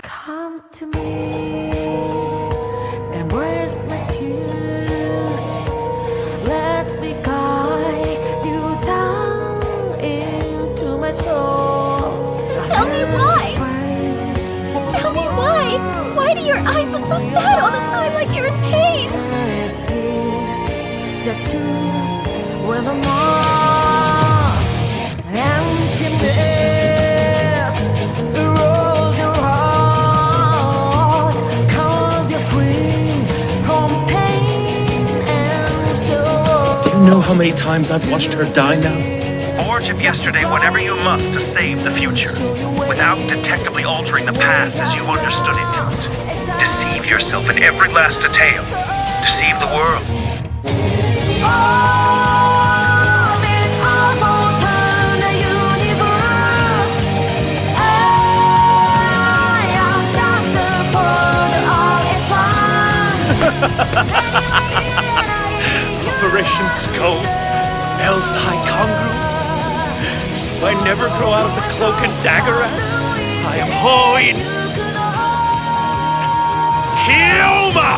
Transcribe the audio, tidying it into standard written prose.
Come to me, embrace my cues. Let me guide you down into my soul. Tell me why! Tell me why! Why do your eyes look so sad all the time, like you're in pain? The truth when the loss emptiness erodes your heart, 'cause you're free from pain and sorrow. Do you know how many times I've watched her die now? Forge of yesterday whenever you must to save the future, without detectably altering the past as you understood it. Deceive yourself in every last detail. Deceive the world. Operation Scold, Elsai Kongru. If I never grow out of the cloak and dagger act, I am Hououin Kyouma!